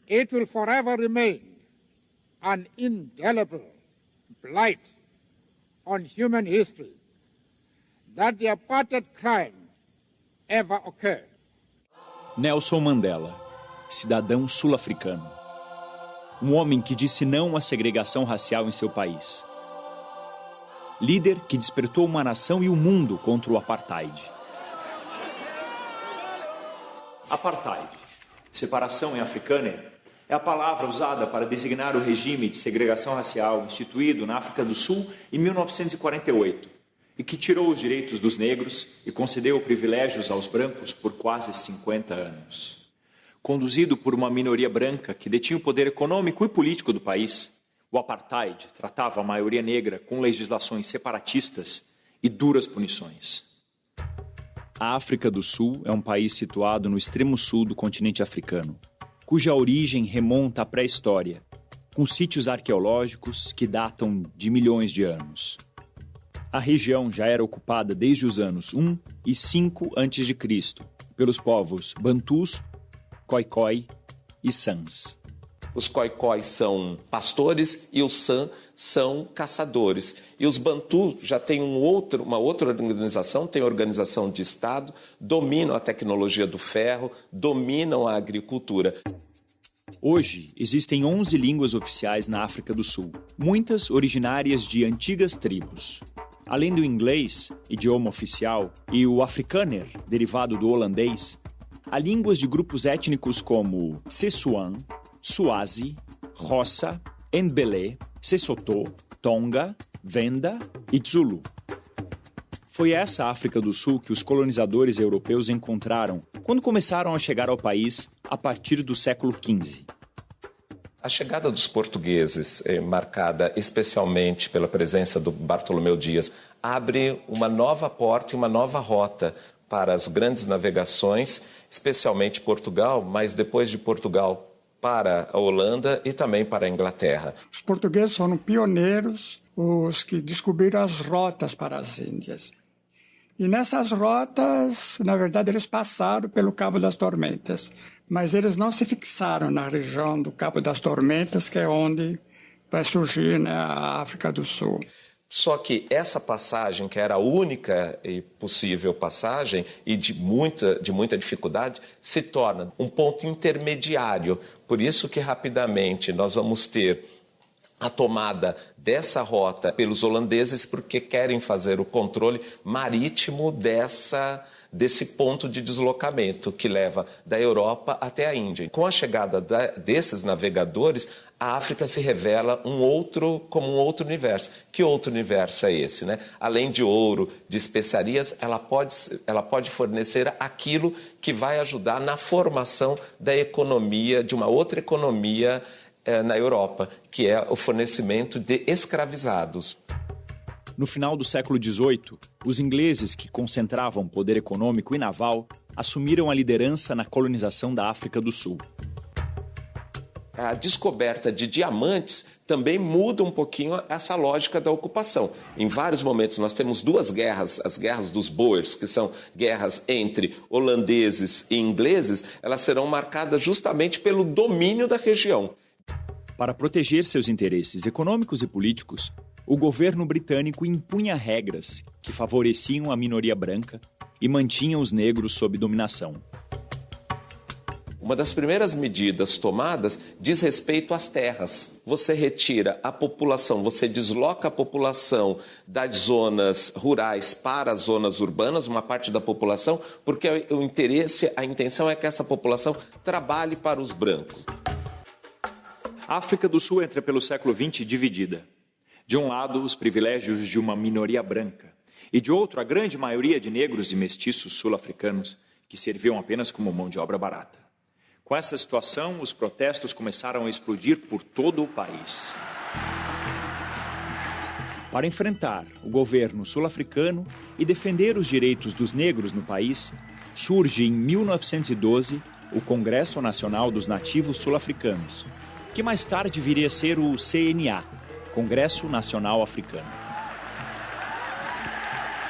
It will forever remain an indelible blight on human history that the apartheid crime ever occurred. Nelson Mandela, cidadão sul-africano. Um homem que disse não à segregação racial em seu país. Líder que despertou uma nação e o mundo contra o apartheid. Apartheid, separação em Afrikaner, é a palavra usada para designar o regime de segregação racial instituído na África do Sul em 1948 e que tirou os direitos dos negros e concedeu privilégios aos brancos por quase 50 anos. Conduzido por uma minoria branca que detinha o poder econômico e político do país, o apartheid tratava a maioria negra com legislações separatistas e duras punições. A África do Sul é um país situado no extremo sul do continente africano, cuja origem remonta à pré-história, com sítios arqueológicos que datam de milhões de anos. A região já era ocupada desde os anos 1 e 5 a.C. pelos povos Bantus, Khoikhoi e Sans. Os Khoikhoi são pastores e os San são caçadores. E os Bantu já têm uma outra organização, tem organização de Estado, dominam a tecnologia do ferro, dominam a agricultura. Hoje, existem 11 línguas oficiais na África do Sul, muitas originárias de antigas tribos. Além do inglês, idioma oficial, e o Afrikaner, derivado do holandês, há línguas de grupos étnicos como Sessuan, Swazi, Xhosa, Ndebele, Sesotho, Tonga, Venda e Zulu. Foi essa África do Sul que os colonizadores europeus encontraram quando começaram a chegar ao país a partir do século XV. A chegada dos portugueses, marcada especialmente pela presença do Bartolomeu Dias, abre uma nova porta e uma nova rota para as grandes navegações, especialmente Portugal, mas depois de Portugal para a Holanda e também para a Inglaterra. Os portugueses foram pioneiros, os que descobriram as rotas para as Índias. E nessas rotas, na verdade, eles passaram pelo Cabo das Tormentas, mas eles não se fixaram na região do Cabo das Tormentas, que é onde vai surgir, né, a África do Sul. Só que essa passagem, que era a única e possível passagem e de muita dificuldade, se torna um ponto intermediário. Por isso que rapidamente nós vamos ter a tomada dessa rota pelos holandeses, porque querem fazer o controle marítimo desse ponto de deslocamento que leva da Europa até a Índia. Com a chegada desses navegadores, a África se revela como um outro universo. Que outro universo é esse, né? Além de ouro, de especiarias, ela pode fornecer aquilo que vai ajudar na formação da economia, de uma outra economia na Europa, que é o fornecimento de escravizados. No final do século XVIII, os ingleses, que concentravam poder econômico e naval, assumiram a liderança na colonização da África do Sul. A descoberta de diamantes também muda um pouquinho essa lógica da ocupação. Em vários momentos nós temos duas guerras, as guerras dos Boers, que são guerras entre holandeses e ingleses, elas serão marcadas justamente pelo domínio da região. Para proteger seus interesses econômicos e políticos, o governo britânico impunha regras que favoreciam a minoria branca e mantinham os negros sob dominação. Uma das primeiras medidas tomadas diz respeito às terras. Você retira a população, você desloca a população das zonas rurais para as zonas urbanas, uma parte da população, porque a intenção é que essa população trabalhe para os brancos. A África do Sul entra pelo século XX dividida. De um lado, os privilégios de uma minoria branca, e de outro, a grande maioria de negros e mestiços sul-africanos que serviam apenas como mão de obra barata. Com essa situação, os protestos começaram a explodir por todo o país. Para enfrentar o governo sul-africano e defender os direitos dos negros no país, surge em 1912 o Congresso Nacional dos Nativos Sul-Africanos, que mais tarde viria a ser o CNA, Congresso Nacional Africano.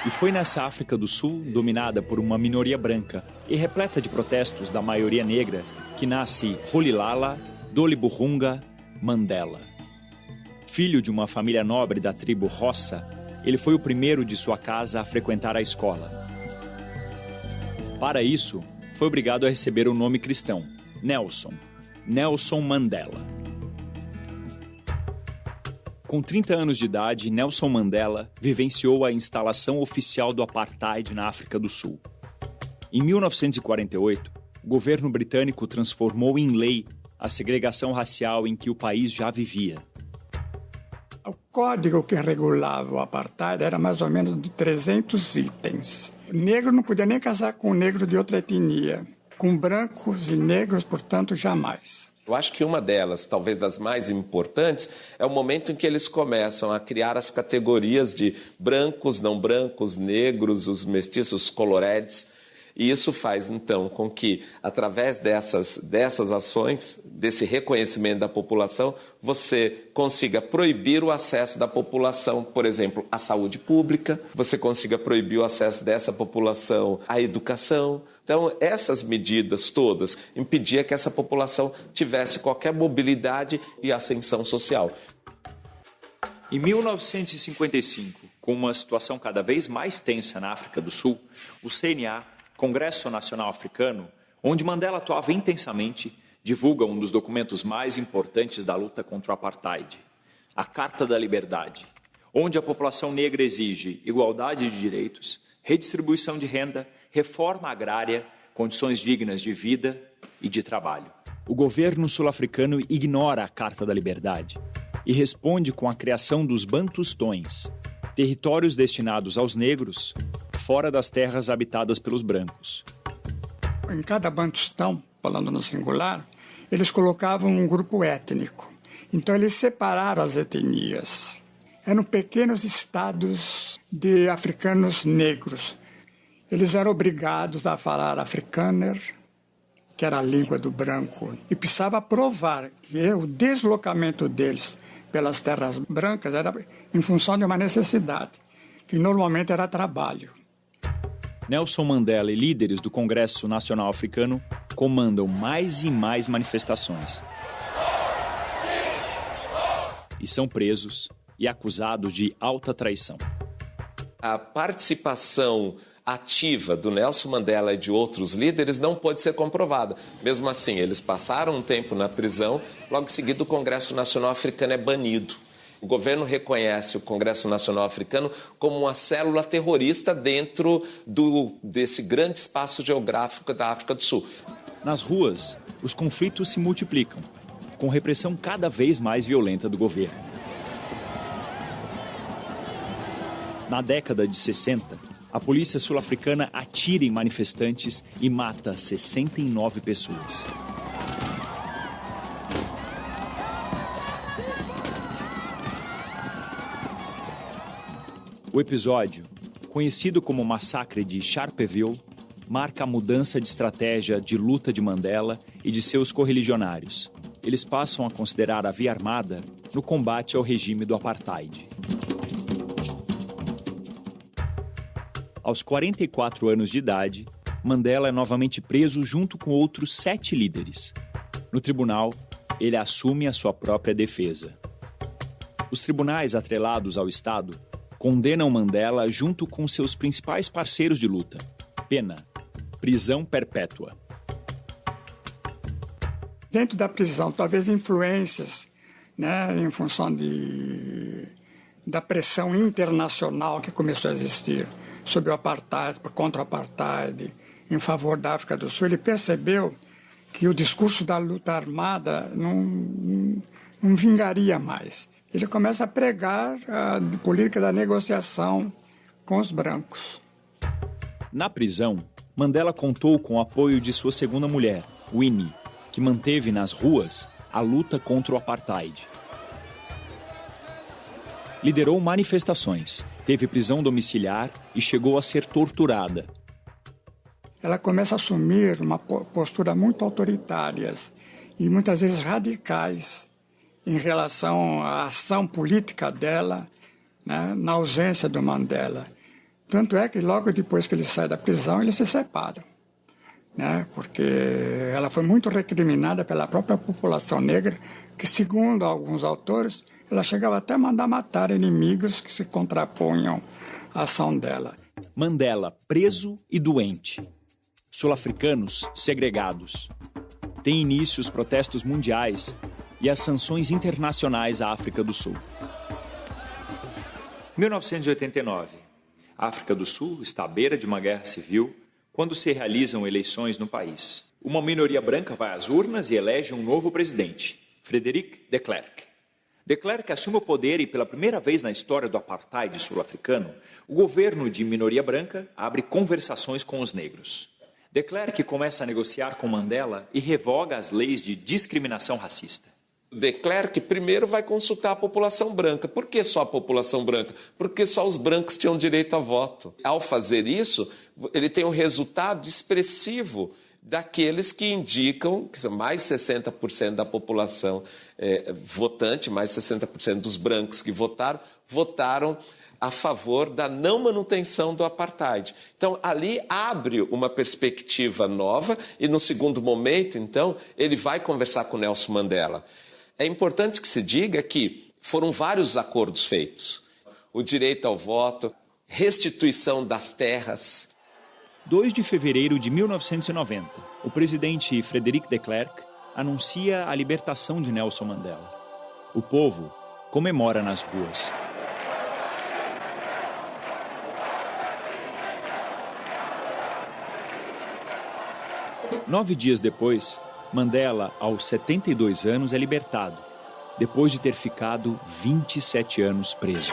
E foi nessa África do Sul, dominada por uma minoria branca e repleta de protestos da maioria negra, que nasce Rolihlahla Doliburunga Mandela. Filho de uma família nobre da tribo Xhosa, ele foi o primeiro de sua casa a frequentar a escola. Para isso, foi obrigado a receber o nome cristão, Nelson Mandela. Com 30 anos de idade, Nelson Mandela vivenciou a instalação oficial do apartheid na África do Sul. Em 1948, o governo britânico transformou em lei a segregação racial em que o país já vivia. O código que regulava o apartheid era mais ou menos de 300 itens. O negro não podia nem casar com um negro de outra etnia. Com brancos e negros, portanto, jamais. Eu acho que uma delas, talvez das mais importantes, é o momento em que eles começam a criar as categorias de brancos, não brancos, negros, os mestiços, os coloredes. E isso faz, então, com que, através dessas ações, desse reconhecimento da população, você consiga proibir o acesso da população, por exemplo, à saúde pública, você consiga proibir o acesso dessa população à educação. Então, essas medidas todas impediam que essa população tivesse qualquer mobilidade e ascensão social. Em 1955, com uma situação cada vez mais tensa na África do Sul, o CNA, Congresso Nacional Africano, onde Mandela atuava intensamente, divulga um dos documentos mais importantes da luta contra o apartheid, a Carta da Liberdade, onde a população negra exige igualdade de direitos, redistribuição de renda, reforma agrária, condições dignas de vida e de trabalho. O governo sul-africano ignora a Carta da Liberdade e responde com a criação dos Bantustões, territórios destinados aos negros, fora das terras habitadas pelos brancos. Em cada Bantustão, falando no singular, eles colocavam um grupo étnico. Então eles separaram as etnias. Eram pequenos estados de africanos negros. Eles eram obrigados a falar afrikaner, que era a língua do branco, e precisava provar que o deslocamento deles pelas terras brancas era em função de uma necessidade, que normalmente era trabalho. Nelson Mandela e líderes do Congresso Nacional Africano comandam mais e mais manifestações. E são presos e acusados de alta traição. A participação ativa do Nelson Mandela e de outros líderes não pode ser comprovada. Mesmo assim, eles passaram um tempo na prisão, logo em seguida o Congresso Nacional Africano é banido. O governo reconhece o Congresso Nacional Africano como uma célula terrorista dentro desse grande espaço geográfico da África do Sul. Nas ruas, os conflitos se multiplicam, com repressão cada vez mais violenta do governo. Na década de 60, a polícia sul-africana atira em manifestantes e mata 69 pessoas. O episódio, conhecido como Massacre de Sharpeville, marca a mudança de estratégia de luta de Mandela e de seus correligionários. Eles passam a considerar a via armada no combate ao regime do apartheid. Aos 44 anos de idade, Mandela é novamente preso junto com outros 7 líderes. No tribunal, ele assume a sua própria defesa. Os tribunais atrelados ao Estado condenam Mandela junto com seus principais parceiros de luta. Pena: prisão perpétua. Dentro da prisão, talvez influências, em função da pressão internacional que começou a existir sobre o apartheid, contra o apartheid, em favor da África do Sul, ele percebeu que o discurso da luta armada não vingaria mais. Ele começa a pregar a política da negociação com os brancos. Na prisão, Mandela contou com o apoio de sua segunda mulher, Winnie, que manteve nas ruas a luta contra o apartheid. Liderou manifestações, teve prisão domiciliar e chegou a ser torturada. Ela começa a assumir uma postura muito autoritária e muitas vezes radicais em relação à ação política dela, na ausência do Mandela. Tanto é que logo depois que ele sai da prisão, eles se separam. né? Porque ela foi muito recriminada pela própria população negra, que, segundo alguns autores, ela chegava até a mandar matar inimigos que se contrapunham à ação dela. Mandela preso e doente. Sul-africanos segregados. Tem início os protestos mundiais e as sanções internacionais à África do Sul. 1989. A África do Sul está à beira de uma guerra civil quando se realizam eleições no país. Uma minoria branca vai às urnas e elege um novo presidente, Frederic de Klerk. De Klerk assume o poder e, pela primeira vez na história do apartheid sul-africano, o governo de minoria branca abre conversações com os negros. De Klerk começa a negociar com Mandela e revoga as leis de discriminação racista. De Klerk primeiro vai consultar a população branca. Por que só a população branca? Porque só os brancos tinham direito a voto. Ao fazer isso, ele tem um resultado expressivo daqueles que indicam que são mais 60% da população votante, mais 60% dos brancos que votaram a favor da não manutenção do apartheid. Então, ali abre uma perspectiva nova e, no segundo momento, então, ele vai conversar com Nelson Mandela. É importante que se diga que foram vários acordos feitos. O direito ao voto, restituição das terras. 2 de fevereiro de 1990, o presidente Frederic de Klerk anuncia a libertação de Nelson Mandela. O povo comemora nas ruas. Nove dias depois, Mandela, aos 72 anos, é libertado, depois de ter ficado 27 anos preso.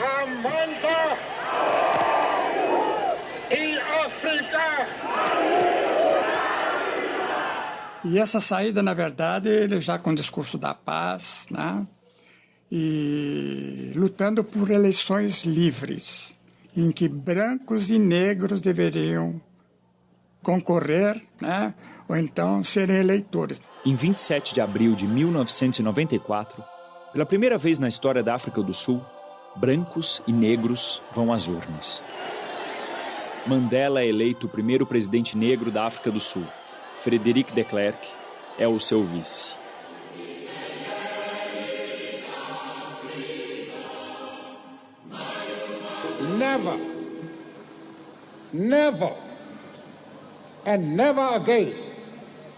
E essa saída, na verdade, ele já com o discurso da paz, né? E lutando por eleições livres, em que brancos e negros deveriam concorrer, né? Ou então serem eleitores. Em 27 de abril de 1994, pela primeira vez na história da África do Sul, brancos e negros vão às urnas. Mandela é eleito o primeiro presidente negro da África do Sul. Frederic de Klerk é o seu vice. Never, never, and never again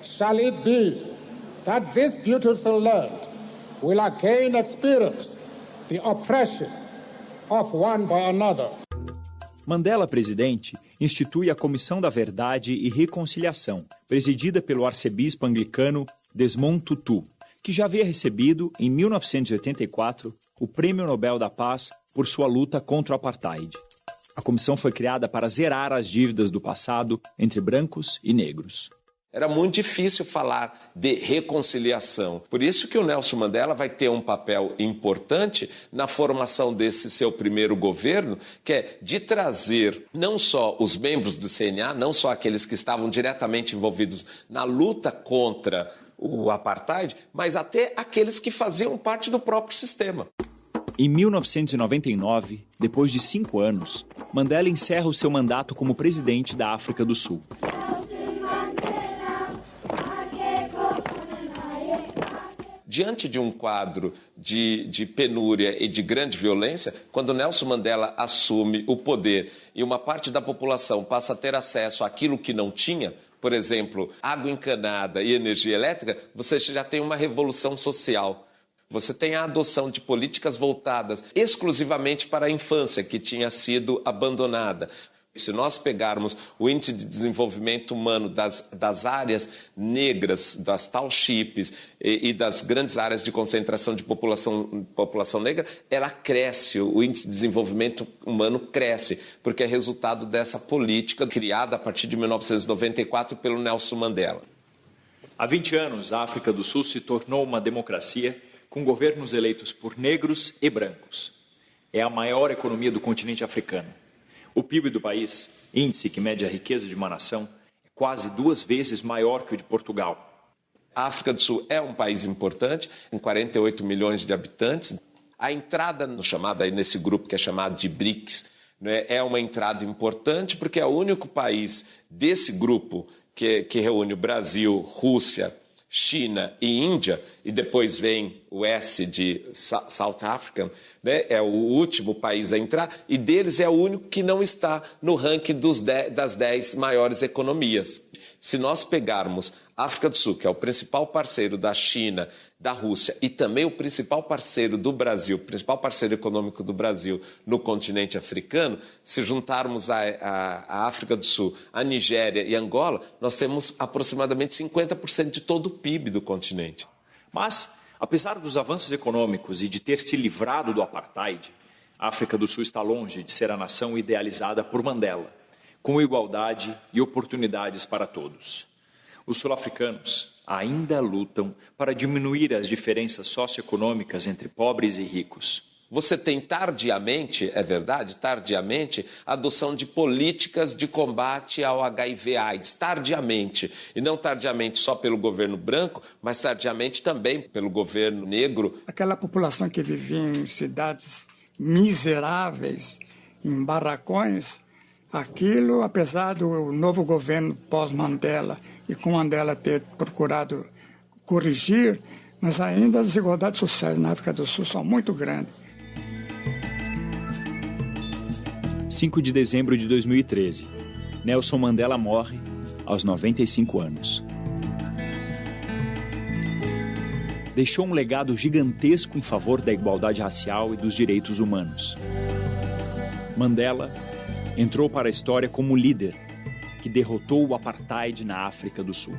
shall it be that this beautiful land will again experience the oppression of one by another. Mandela, presidente, institui a Comissão da Verdade e Reconciliação, presidida pelo arcebispo anglicano Desmond Tutu, que já havia recebido, em 1984, o Prêmio Nobel da Paz por sua luta contra o apartheid. A comissão foi criada para zerar as dívidas do passado entre brancos e negros. Era muito difícil falar de reconciliação. Por isso que o Nelson Mandela vai ter um papel importante na formação desse seu primeiro governo, que é de trazer não só os membros do CNA, não só aqueles que estavam diretamente envolvidos na luta contra o apartheid, mas até aqueles que faziam parte do próprio sistema. Em 1999, depois de 5 anos, Mandela encerra o seu mandato como presidente da África do Sul. Diante de um quadro de penúria e de grande violência, quando Nelson Mandela assume o poder e uma parte da população passa a ter acesso àquilo que não tinha, por exemplo, água encanada e energia elétrica, você já tem uma revolução social. Você tem a adoção de políticas voltadas exclusivamente para a infância, que tinha sido abandonada. Se nós pegarmos o índice de desenvolvimento humano das áreas negras, das townships e das grandes áreas de concentração de população negra, ela cresce, o índice de desenvolvimento humano cresce, porque é resultado dessa política criada a partir de 1994 pelo Nelson Mandela. Há 20 anos, a África do Sul se tornou uma democracia com governos eleitos por negros e brancos. É a maior economia do continente africano. O PIB do país, índice que mede a riqueza de uma nação, é quase 2 vezes maior que o de Portugal. A África do Sul é um país importante, com 48 milhões de habitantes. A entrada nesse grupo que é chamado de BRICS, né, é uma entrada importante porque é o único país desse grupo que reúne o Brasil, Rússia, China e Índia, e depois vem o S de South Africa, né? É o último país a entrar, e deles é o único que não está no ranking das 10 maiores economias. Se nós pegarmos a África do Sul, que é o principal parceiro da China, da Rússia e também o principal parceiro do Brasil, o principal parceiro econômico do Brasil no continente africano, se juntarmos a África do Sul, a Nigéria e Angola, nós temos aproximadamente 50% de todo o PIB do continente. Mas, apesar dos avanços econômicos e de ter se livrado do apartheid, a África do Sul está longe de ser a nação idealizada por Mandela, com igualdade e oportunidades para todos. Os sul-africanos ainda lutam para diminuir as diferenças socioeconômicas entre pobres e ricos. Você tem tardiamente, é verdade, tardiamente, a adoção de políticas de combate ao HIV/AIDS, tardiamente. E não tardiamente só pelo governo branco, mas tardiamente também pelo governo negro. Aquela população que vivia em cidades miseráveis, em barracões, aquilo, apesar do novo governo pós-Mandela e com Mandela ter procurado corrigir, mas ainda as desigualdades sociais na África do Sul são muito grandes. 5 de dezembro de 2013. Nelson Mandela morre aos 95 anos. Deixou um legado gigantesco em favor da igualdade racial e dos direitos humanos. Mandela entrou para a história como líder que derrotou o apartheid na África do Sul.